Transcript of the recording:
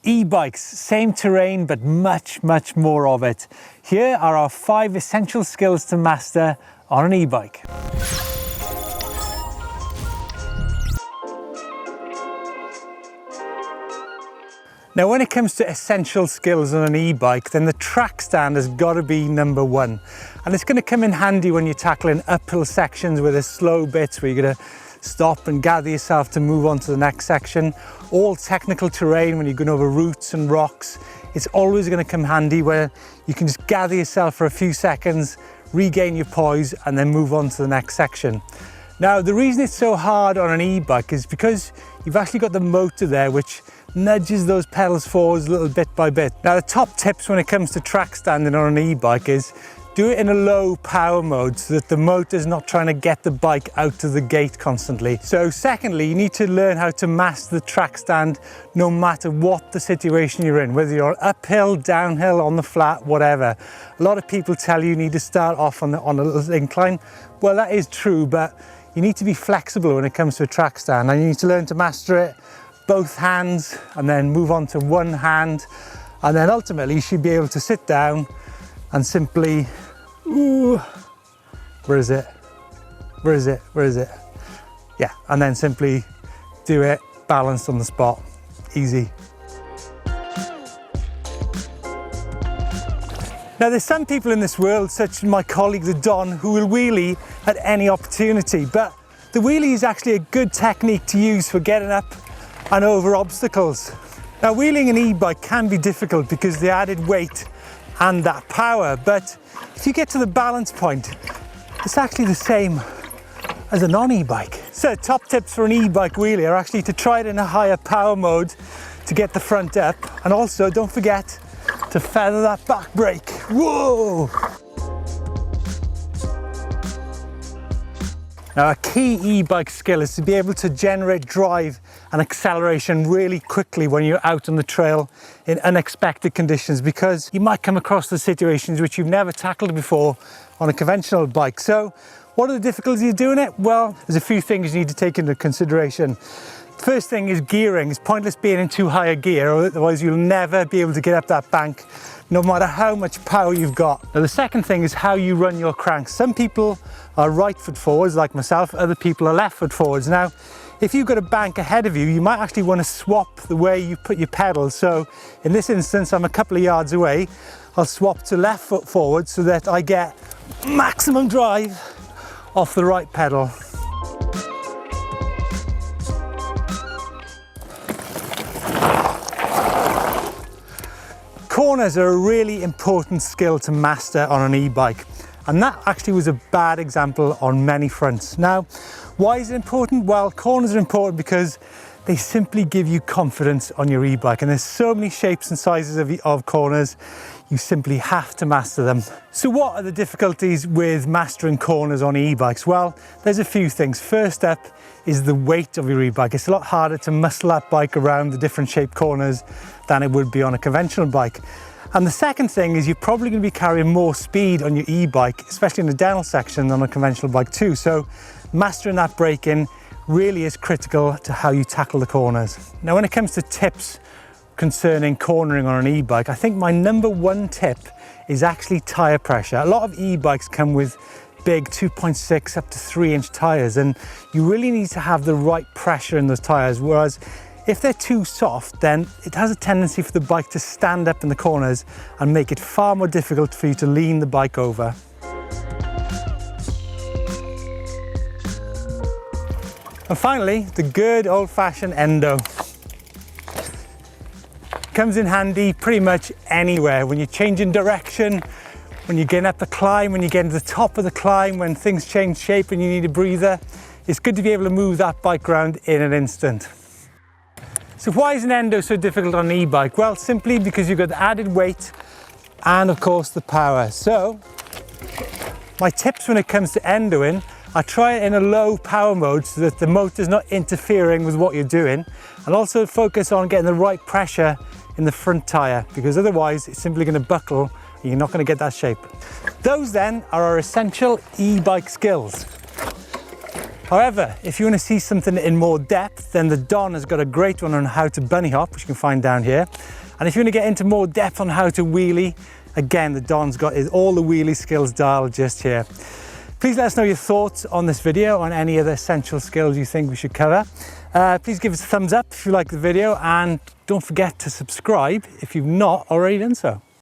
E-bikes, same terrain, but much more of it. Here are our 5 essential skills to master on an e-bike. Now, when it comes to essential skills on an e-bike, then the track stand has got to be number 1. And it's going to come in handy when you're tackling uphill sections where there's slow bits where you're going to stop and gather yourself to move on to the next section. All technical terrain when you're going over roots and rocks, it's always going to come handy where you can just gather yourself for a few seconds, regain your poise, and then move on to the next section. Now, the reason it's so hard on an e-bike is because you've actually got the motor there which nudges those pedals forwards a little bit by bit. Now, the top tips when it comes to track standing on an e-bike is do it in a low power mode so that the motor's not trying to get the bike out of the gate constantly. So secondly, you need to learn how to master the track stand no matter what the situation you're in, whether you're uphill, downhill, on the flat, whatever. A lot of people tell you need to start off on a little incline. Well, that is true, but you need to be flexible when it comes to a track stand, and you need to learn to master it both hands and then move on to one hand, and then ultimately you should be able to sit down and simply, ooh, where is it? Where is it? Where is it? Yeah, and then simply do it balanced on the spot. Easy. Now, there's some people in this world, such as my colleague the Don, who will wheelie at any opportunity, but the wheelie is actually a good technique to use for getting up and over obstacles. Now, wheeling an e-bike can be difficult because of the added weight and that power, but if you get to the balance point, it's actually the same as a non-e-bike. So top tips for an e-bike wheelie are actually to try it in a higher power mode to get the front up, and also don't forget to feather that back brake. Whoa! Now, a key e-bike skill is to be able to generate drive and acceleration really quickly when you're out on the trail in unexpected conditions, because you might come across the situations which you've never tackled before on a conventional bike. So what are the difficulties of doing it? Well, there's a few things you need to take into consideration. First thing is gearing. It's pointless being in too high a gear, otherwise you'll never be able to get up that bank no matter how much power you've got. Now, the second thing is how you run your cranks. Some people are right foot forwards like myself, other people are left foot forwards. Now, if you've got a bank ahead of you, you might actually want to swap the way you put your pedals. So in this instance, I'm a couple of yards away. I'll swap to left foot forward so that I get maximum drive off the right pedal. Corners are a really important skill to master on an e-bike, and that actually was a bad example on many fronts. Now, why is it important? Well, corners are important because they simply give you confidence on your e-bike, and there's so many shapes and sizes of corners, you simply have to master them. So what are the difficulties with mastering corners on e-bikes? Well, there's a few things. First up is the weight of your e-bike. It's a lot harder to muscle that bike around the different shaped corners than it would be on a conventional bike. And the second thing is you're probably going to be carrying more speed on your e-bike, especially in the downhill section, than on a conventional bike too. So mastering that braking really is critical to how you tackle the corners. Now, when it comes to tips concerning cornering on an e-bike, I think my number 1 tip is actually tire pressure. A lot of e-bikes come with big 2.6 up to 3-inch tires, and you really need to have the right pressure in those tires, whereas if they're too soft, then it has a tendency for the bike to stand up in the corners and make it far more difficult for you to lean the bike over. And finally, the good old-fashioned endo. Comes in handy pretty much anywhere. When you're changing direction, when you're getting up the climb, when you're getting to the top of the climb, when things change shape and you need a breather, it's good to be able to move that bike around in an instant. So why is an endo so difficult on an e-bike? Well, simply because you've got the added weight and of course the power. So my tips when it comes to endoing, I try it in a low power mode so that the motor's not interfering with what you're doing, and also focus on getting the right pressure in the front tire, because otherwise it's simply going to buckle and you're not going to get that shape. Those then are our essential e-bike skills. However, if you want to see something in more depth, then the Don has got a great one on how to bunny hop, which you can find down here. And if you want to get into more depth on how to wheelie, again, the Don's got all the wheelie skills dialed just here. Please let us know your thoughts on this video, on any other essential skills you think we should cover. Please give us a thumbs up if you like the video, and don't forget to subscribe if you've not already done so.